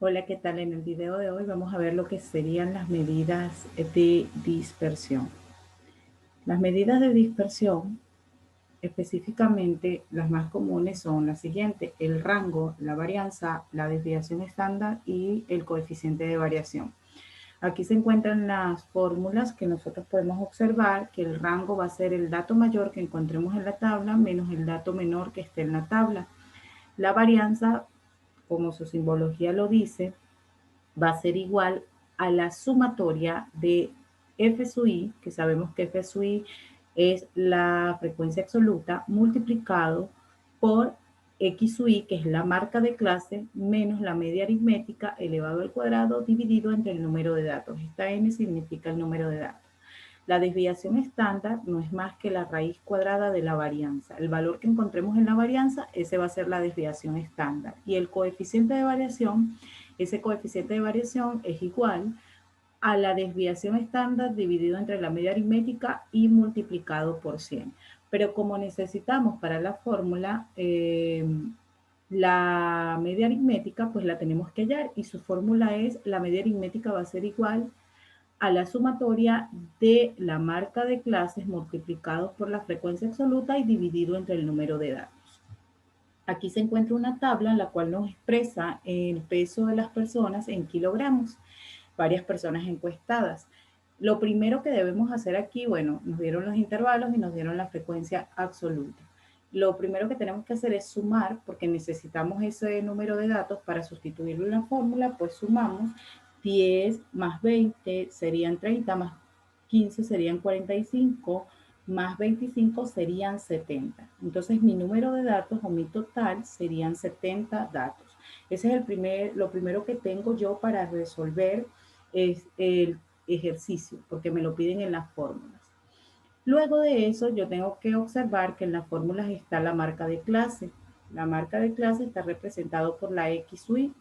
Hola, ¿qué tal? En el video de hoy vamos a ver lo que serían las medidas de dispersión. Las medidas de dispersión, específicamente las más comunes son las siguientes: el rango, la varianza, la desviación estándar y el coeficiente de variación. Aquí se encuentran las fórmulas que nosotros podemos observar, que el rango va a ser el dato mayor que encontremos en la tabla menos el dato menor que esté en la tabla. La varianza, como su simbología lo dice, va a ser igual a la sumatoria de f sub i, que sabemos que f sub i es la frecuencia absoluta, multiplicado por x sub i, que es la marca de clase, menos la media aritmética elevado al cuadrado dividido entre el número de datos. Esta n significa el número de datos. La desviación estándar no es más que la raíz cuadrada de la varianza. El valor que encontremos en la varianza, ese va a ser la desviación estándar. Y el coeficiente de variación, ese coeficiente de variación es igual a la desviación estándar dividido entre la media aritmética y multiplicado por 100. Pero como necesitamos para la fórmula la media aritmética, pues la tenemos que hallar y su fórmula es, la media aritmética va a ser igual a la sumatoria de la marca de clases multiplicados por la frecuencia absoluta y dividido entre el número de datos. Aquí se encuentra una tabla en la cual nos expresa el peso de las personas en kilogramos, varias personas encuestadas. Lo primero que debemos hacer aquí, bueno, nos dieron los intervalos y nos dieron la frecuencia absoluta. Lo primero que tenemos que hacer es sumar, porque necesitamos ese número de datos para sustituirlo en la fórmula, pues sumamos 10 más 20 serían 30, más 15 serían 45, más 25 serían 70. Entonces mi número de datos o mi total serían 70 datos. Ese es lo primero que tengo yo para resolver es el ejercicio, porque me lo piden en las fórmulas. Luego de eso, yo tengo que observar que en las fórmulas está la marca de clase. La marca de clase está representado por la X sub i.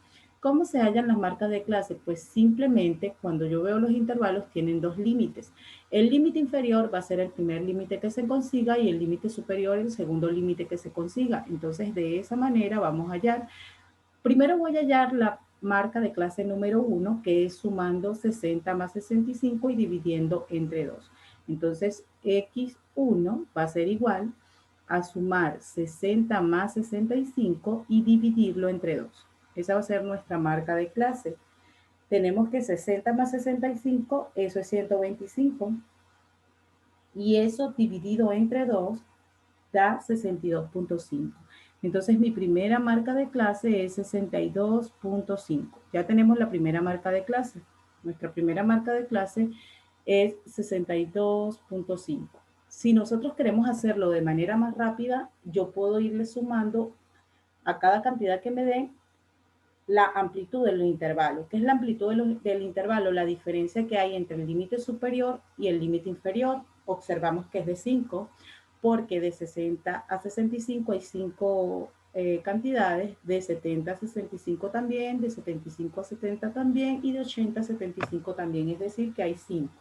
¿Cómo se hallan las marcas de clase? Pues simplemente cuando yo veo los intervalos tienen dos límites. El límite inferior va a ser el primer límite que se consiga y el límite superior el segundo límite que se consiga. Entonces de esa manera vamos a hallar. Primero voy a hallar la marca de clase número 1, que es sumando 60 más 65 y dividiendo entre 2. Entonces, x1 va a ser igual a sumar 60 más 65 y dividirlo entre 2. Esa va a ser nuestra marca de clase. Tenemos que 60 más 65, eso es 125. Y eso dividido entre 2 da 62.5. Entonces mi primera marca de clase es 62.5. Ya tenemos la primera marca de clase. Nuestra primera marca de clase es 62.5. Si nosotros queremos hacerlo de manera más rápida, yo puedo irle sumando a cada cantidad que me den la amplitud del intervalo. ¿Qué es la amplitud del intervalo? La diferencia que hay entre el límite superior y el límite inferior. Observamos que es de 5, porque de 60 a 65 hay 5 cantidades, de 70 a 65 también, de 75 a 70 también y de 80 a 75 también, es decir, que hay 5.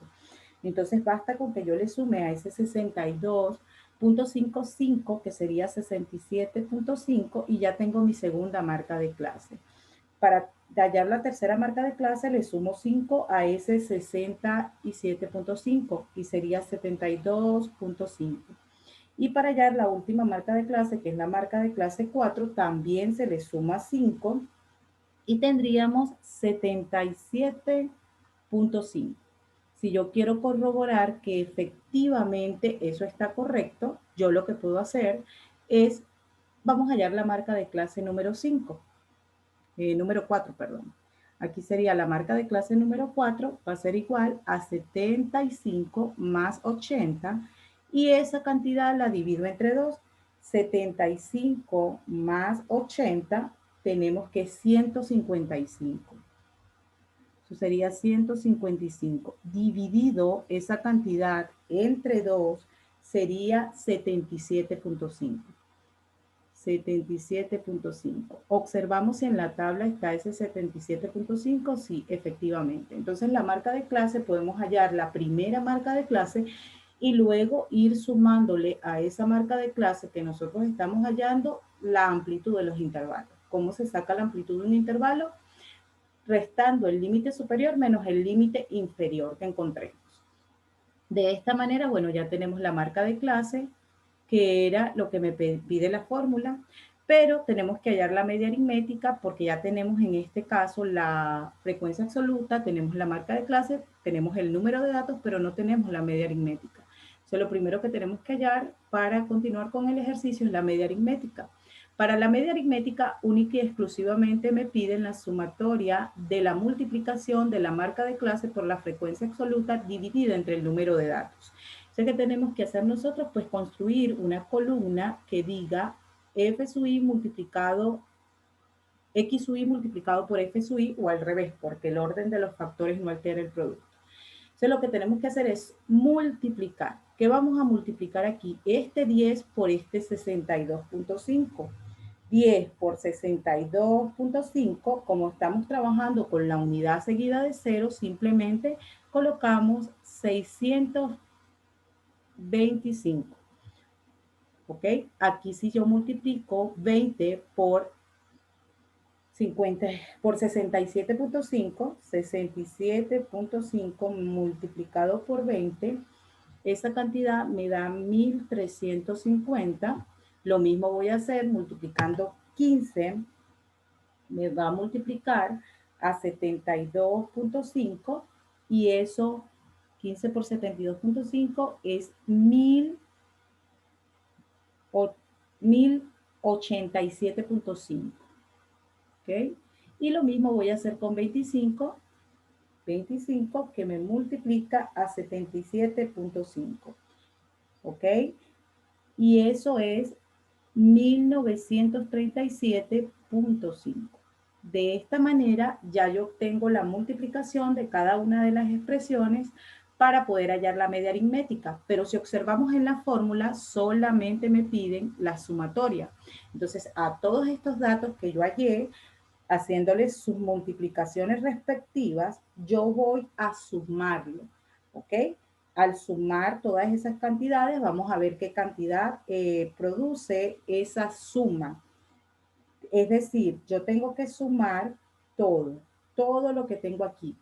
Entonces basta con que yo le sume a ese 62.55, que sería 67.5, y ya tengo mi segunda marca de clase. Para hallar la tercera marca de clase le sumo 5 a ese 67.5 y sería 72.5. Y para hallar la última marca de clase, que es la marca de clase 4, también se le suma 5 y tendríamos 77.5. Si yo quiero corroborar que efectivamente eso está correcto, yo lo que puedo hacer es, vamos a hallar la marca de clase número 5. Número 4, perdón. Aquí sería la marca de clase número 4, va a ser igual a 75 más 80 y esa cantidad la divido entre 2. 75 más 80 tenemos que 155. Eso sería 155. Dividido esa cantidad entre 2 sería 77.5. 77.5. Observamos si en la tabla está ese 77.5, sí, efectivamente. Entonces la marca de clase podemos hallar la primera marca de clase y luego ir sumándole a esa marca de clase que nosotros estamos hallando la amplitud de los intervalos. ¿Cómo se saca la amplitud de un intervalo? restando el límite superior menos el límite inferior que encontremos. De esta manera, bueno, ya tenemos la marca de clase, que era lo que me pide la fórmula, pero tenemos que hallar la media aritmética porque ya tenemos en este caso la frecuencia absoluta, tenemos la marca de clase, tenemos el número de datos, pero no tenemos la media aritmética. Entonces, lo primero que tenemos que hallar para continuar con el ejercicio es la media aritmética. Para la media aritmética, única y exclusivamente me piden la sumatoria de la multiplicación de la marca de clase por la frecuencia absoluta dividida entre el número de datos. Entonces, ¿qué tenemos que hacer nosotros? Pues construir una columna que diga f sub i multiplicado, x sub i multiplicado por f sub i o al revés, porque el orden de los factores no altera el producto. Entonces, lo que tenemos que hacer es multiplicar. ¿Qué vamos a multiplicar aquí? Este 10 por este 62.5. 10 por 62.5, como estamos trabajando con la unidad seguida de 0, simplemente colocamos 625. ¿Ok? Aquí si yo multiplico 20 por 50, por 67.5 multiplicado por 20, esa cantidad me da 1350. Lo mismo voy a hacer multiplicando 15, me va a multiplicar a 72.5 y eso 15 por 72.5 es 1087.5. ¿Ok? Y lo mismo voy a hacer con 25 que me multiplica a 77.5. ¿Ok? Y eso es 1937.5. De esta manera ya yo obtengo la multiplicación de cada una de las expresiones para poder hallar la media aritmética. Pero si observamos en la fórmula, solamente me piden la sumatoria. Entonces, a todos estos datos que yo hallé, haciéndoles sus multiplicaciones respectivas, yo voy a sumarlo, ¿ok? Al sumar todas esas cantidades, vamos a ver qué cantidad produce esa suma. Es decir, yo tengo que sumar todo lo que tengo aquí.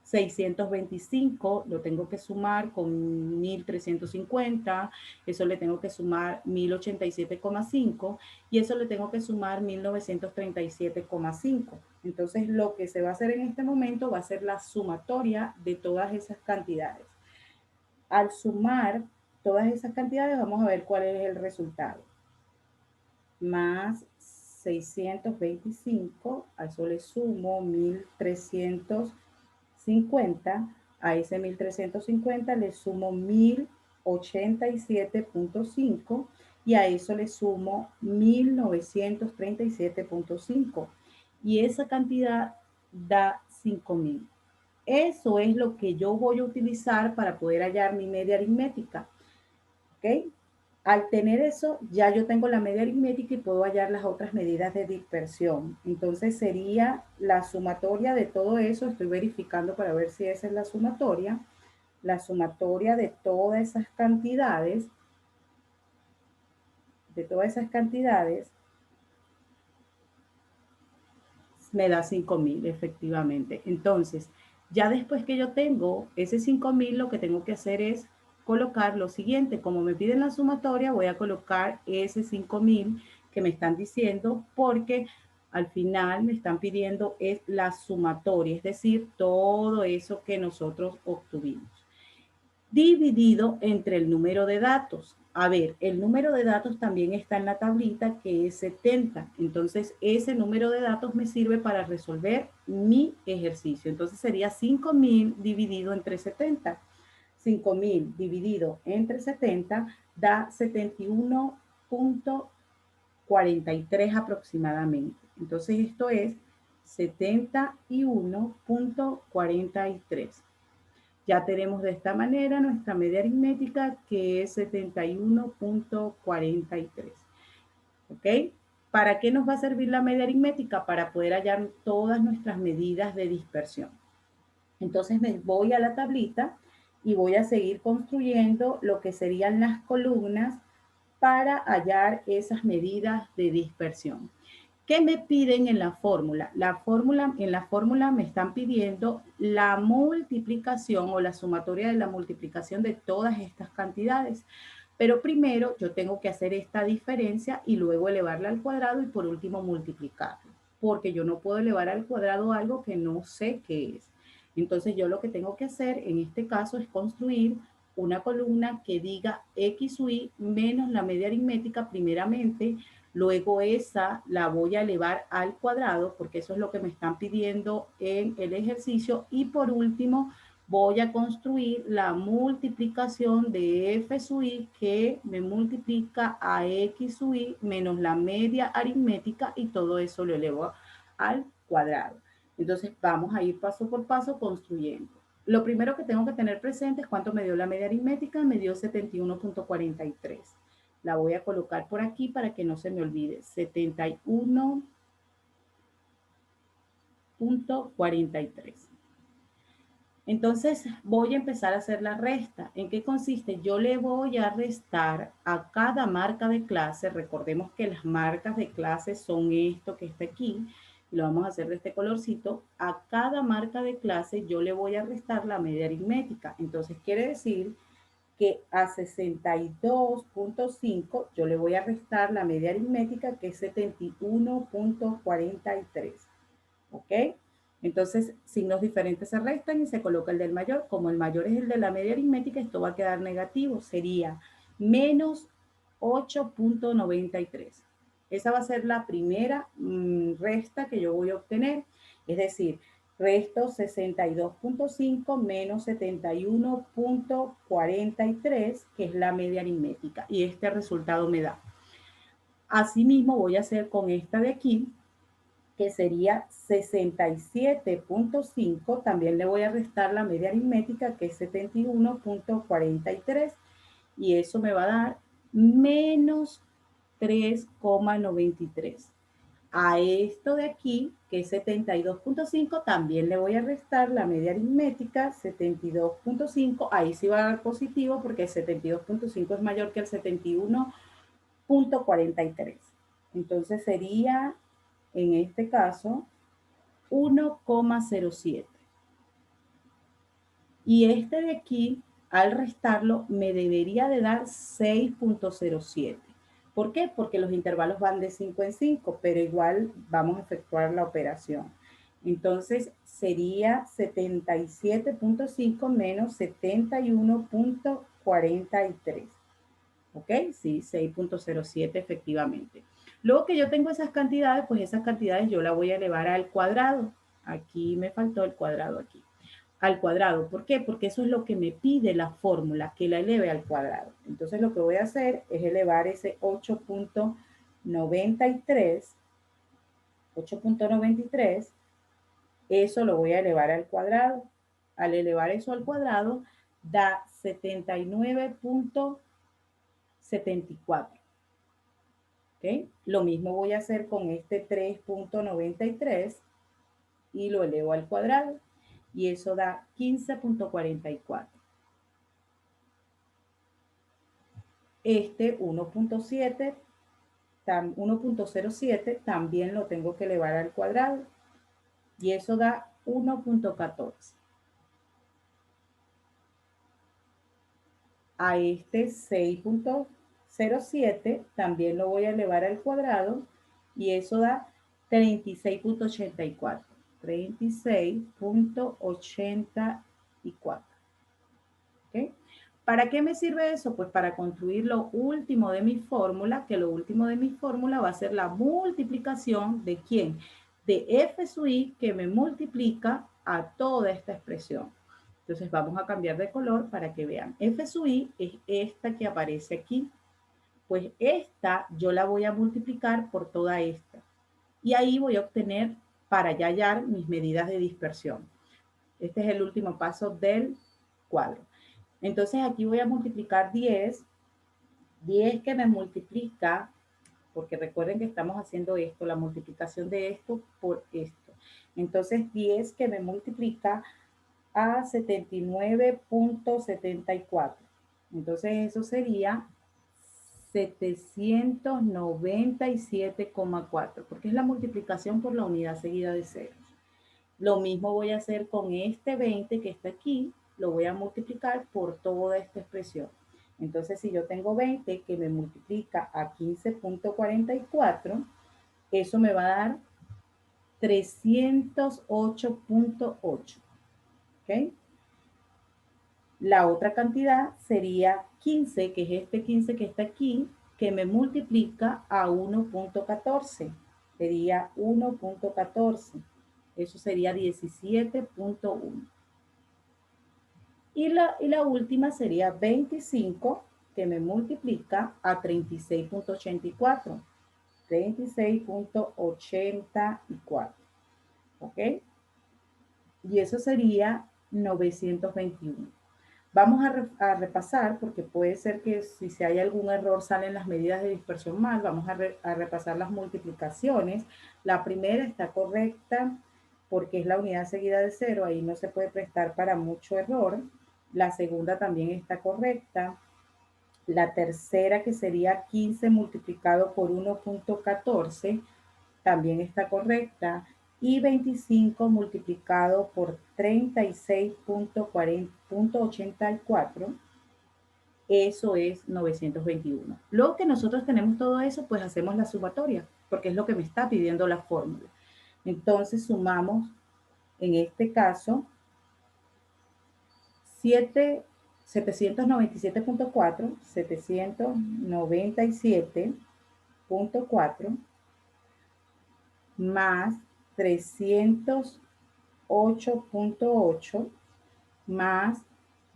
625 lo tengo que sumar con 1350, eso le tengo que sumar 1087,5 y eso le tengo que sumar 1937,5. Entonces lo que se va a hacer en este momento va a ser la sumatoria de todas esas cantidades. Al sumar todas esas cantidades vamos a ver cuál es el resultado. Más 625, a eso le sumo 1350, a ese 1350 le sumo 1087.5 y a eso le sumo 1937.5 y esa cantidad da 5000. Eso es lo que yo voy a utilizar para poder hallar mi media aritmética. ¿Ok? Al tener eso, ya yo tengo la media aritmética y puedo hallar las otras medidas de dispersión. Entonces sería la sumatoria de todo eso. Estoy verificando para ver si esa es la sumatoria. La sumatoria de todas esas cantidades, me da 5000 efectivamente. Entonces, ya después que yo tengo ese 5000, lo que tengo que hacer es colocar lo siguiente. Como me piden la sumatoria, voy a colocar ese 5000 que me están diciendo porque al final me están pidiendo es la sumatoria, es decir, todo eso que nosotros obtuvimos dividido entre el número de datos. A ver, el número de datos también está en la tablita que es 70. Entonces, ese número de datos me sirve para resolver mi ejercicio. Entonces, sería 5000 dividido entre 70. 5000 dividido entre 70 da 71.43 aproximadamente. Entonces, esto es 71.43. Ya tenemos de esta manera nuestra media aritmética que es 71.43. ¿Ok? ¿Para qué nos va a servir la media aritmética? Para poder hallar todas nuestras medidas de dispersión. Entonces me voy a la tablita y voy a seguir construyendo lo que serían las columnas para hallar esas medidas de dispersión. ¿Qué me piden en la fórmula? En la fórmula me están pidiendo la multiplicación o la sumatoria de la multiplicación de todas estas cantidades. Pero primero yo tengo que hacer esta diferencia y luego elevarla al cuadrado y por último multiplicarlo, porque yo no puedo elevar al cuadrado algo que no sé qué es. Entonces yo lo que tengo que hacer en este caso es construir una columna que diga X sub y menos la media aritmética primeramente. Luego esa la voy a elevar al cuadrado porque eso es lo que me están pidiendo en el ejercicio. Y por último, voy a construir la multiplicación de f sub i que me multiplica a x sub i menos la media aritmética y todo eso lo elevo al cuadrado. Entonces vamos a ir paso por paso construyendo. Lo primero que tengo que tener presente es cuánto me dio la media aritmética. Me dio 71.43. La voy a colocar por aquí para que no se me olvide. 71.43. Entonces voy a empezar a hacer la resta. ¿En qué consiste? Yo le voy a restar a cada marca de clase. Recordemos que las marcas de clase son esto que está aquí. Lo vamos a hacer de este colorcito. A cada marca de clase yo le voy a restar la media aritmética. Entonces quiere decir que a 62.5 yo le voy a restar la media aritmética que es 71.43. ¿Ok? Entonces, signos diferentes se restan y se coloca el del mayor. Como el mayor es el de la media aritmética, esto va a quedar negativo. Sería menos 8.93. Esa va a ser la primera resta que yo voy a obtener. Es decir, resto 62.5 menos 71.43, que es la media aritmética. Y este resultado me da. Asimismo, voy a hacer con esta de aquí, que sería 67.5. También le voy a restar la media aritmética, que es 71.43. Y eso me va a dar menos 3,93. A esto de aquí, que es 72.5, también le voy a restar la media aritmética, 72.5. Ahí sí va a dar positivo porque el 72.5 es mayor que el 71.43. Entonces sería, en este caso, 1,07. Y este de aquí, al restarlo, me debería de dar 6,07. ¿Por qué? Porque los intervalos van de 5 en 5, pero igual vamos a efectuar la operación. Entonces sería 77.5 menos 71.43. ¿Ok? Sí, 6,07 efectivamente. Luego que yo tengo esas cantidades, pues esas cantidades yo las voy a elevar al cuadrado. Aquí me faltó el cuadrado aquí. Al cuadrado. ¿Por qué? Porque eso es lo que me pide la fórmula, que la eleve al cuadrado. Entonces lo que voy a hacer es elevar ese 8.93. Eso lo voy a elevar al cuadrado. Al elevar eso al cuadrado, da 79.74. ¿Okay? Lo mismo voy a hacer con este 3.93 y lo elevo al cuadrado y eso da 15.44. Este 1.07 también lo tengo que elevar al cuadrado y eso da 1.14. A este 6.07 también lo voy a elevar al cuadrado y eso da 36.84. 36.84. ¿Okay? ¿Para qué me sirve eso? Pues para construir lo último de mi fórmula, que lo último de mi fórmula va a ser la multiplicación de ¿quién? De f sub i, que me multiplica a toda esta expresión. Entonces vamos a cambiar de color para que vean. F sub i es esta que aparece aquí. Pues esta yo la voy a multiplicar por toda esta. Y ahí voy a obtener, para ya hallar, mis medidas de dispersión. Este es el último paso del cuadro. Entonces aquí voy a multiplicar 10. 10 que me multiplica, porque recuerden que estamos haciendo esto, la multiplicación de esto por esto. Entonces 10 que me multiplica a 79.74. Entonces eso sería 797,4, porque es la multiplicación por la unidad seguida de ceros. Lo mismo voy a hacer con este 20 que está aquí, lo voy a multiplicar por toda esta expresión. Entonces, si yo tengo 20 que me multiplica a 15,44, eso me va a dar 308,8. ¿Ok? La otra cantidad sería 15, que es este 15 que está aquí, que me multiplica a 1,14. Sería 1,14. Eso sería 17,1. Y la última sería 25, que me multiplica a 36,84. 36,84. ¿Ok? Y eso sería 921. Vamos a repasar, porque puede ser que si hay algún error salen las medidas de dispersión mal. Vamos a repasar las multiplicaciones. La primera está correcta porque es la unidad seguida de cero. Ahí no se puede prestar para mucho error. La segunda también está correcta. La tercera, que sería 15 multiplicado por 1,14, también está correcta. Y 25 multiplicado por 36,84, eso es 921. Luego que nosotros tenemos todo eso, pues hacemos la sumatoria, porque es lo que me está pidiendo la fórmula. Entonces sumamos, en este caso, 797,4, 797,4 más 308,8 más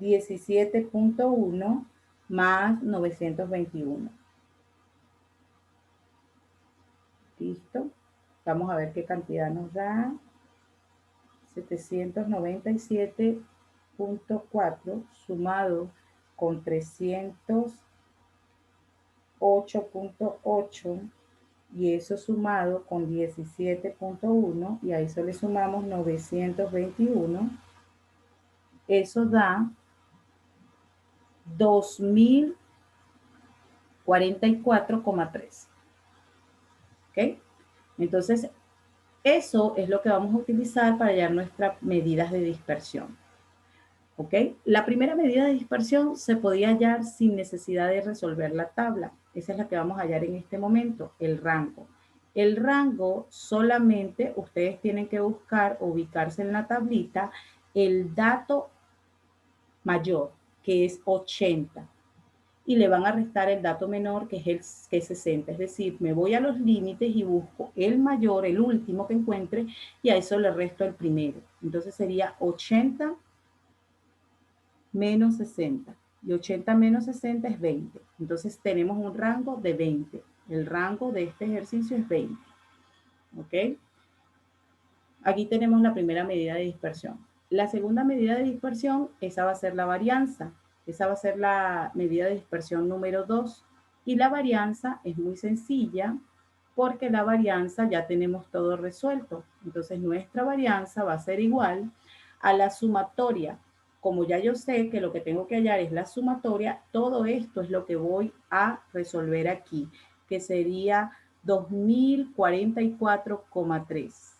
17,1 más 921. ¿Listo? Vamos a ver qué cantidad nos da. 797,4 sumado con 308,8, y eso sumado con 17,1, y a eso le sumamos 921, eso da 2044,3. ¿Ok? Entonces, eso es lo que vamos a utilizar para hallar nuestras medidas de dispersión. ¿Ok? La primera medida de dispersión se podía hallar sin necesidad de resolver la tabla. Esa es la que vamos a hallar en este momento, el rango. El rango solamente ustedes tienen que buscar, ubicarse en la tablita, el dato mayor, que es 80. Y le van a restar el dato menor, que es 60. Es decir, me voy a los límites y busco el mayor, el último que encuentre, y a eso le resto el primero. Entonces sería 80 menos 60. Y 80 menos 60 es 20. Entonces tenemos un rango de 20. El rango de este ejercicio es 20. ¿Ok? Aquí tenemos la primera medida de dispersión. La segunda medida de dispersión, esa va a ser la varianza. Esa va a ser la medida de dispersión número 2. Y la varianza es muy sencilla porque la varianza ya tenemos todo resuelto. Entonces nuestra varianza va a ser igual a la sumatoria. Como ya yo sé que lo que tengo que hallar es la sumatoria, todo esto es lo que voy a resolver aquí, que sería 2044,3.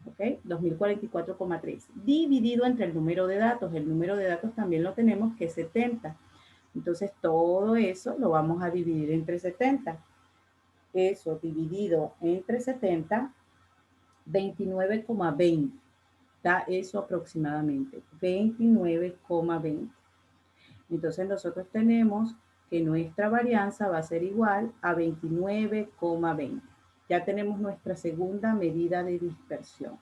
¿Ok? 2044,3 dividido entre el número de datos. El número de datos también lo tenemos, que es 70. Entonces todo eso lo vamos a dividir entre 70. Eso dividido entre 70, 29,20. Da eso aproximadamente, 29,20. Entonces nosotros tenemos que nuestra varianza va a ser igual a 29,20. Ya tenemos nuestra segunda medida de dispersión.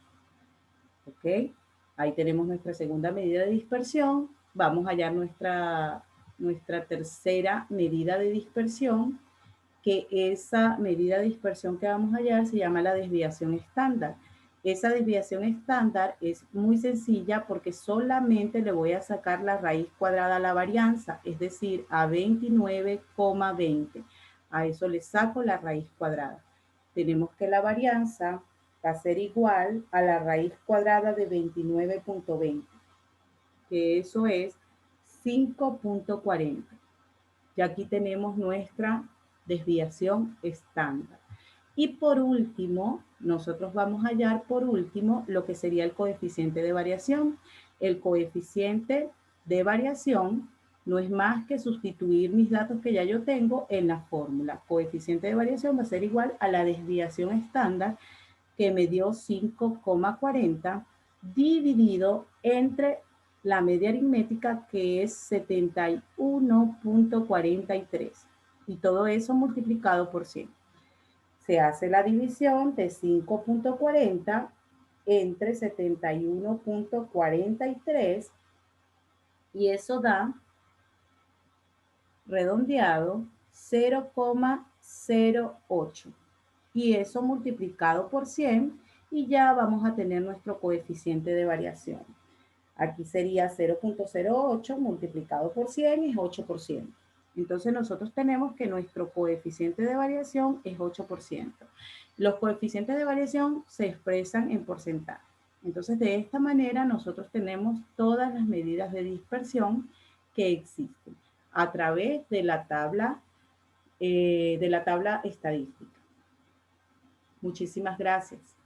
¿Ok? Ahí tenemos nuestra segunda medida de dispersión. Vamos a hallar nuestra tercera medida de dispersión, que esa medida de dispersión que vamos a hallar se llama la desviación estándar. Esa desviación estándar es muy sencilla porque solamente le voy a sacar la raíz cuadrada a la varianza, es decir, a 29,20. A eso le saco la raíz cuadrada. Tenemos que la varianza va a ser igual a la raíz cuadrada de 29,20, que eso es 5,40. Y aquí tenemos nuestra desviación estándar. Y por último, nosotros vamos a hallar por último lo que sería el coeficiente de variación. El coeficiente de variación no es más que sustituir mis datos que ya yo tengo en la fórmula. Coeficiente de variación va a ser igual a la desviación estándar que me dio 5,40 dividido entre la media aritmética que es 71,43 y todo eso multiplicado por 100. Se hace la división de 5,40 entre 71,43 y eso da redondeado 0,08 y eso multiplicado por 100 y ya vamos a tener nuestro coeficiente de variación. Aquí sería 0,08 multiplicado por 100 es 8%. Entonces nosotros tenemos que nuestro coeficiente de variación es 8%. Los coeficientes de variación se expresan en porcentaje. Entonces de esta manera nosotros tenemos todas las medidas de dispersión que existen a través de la tabla estadística. Muchísimas gracias.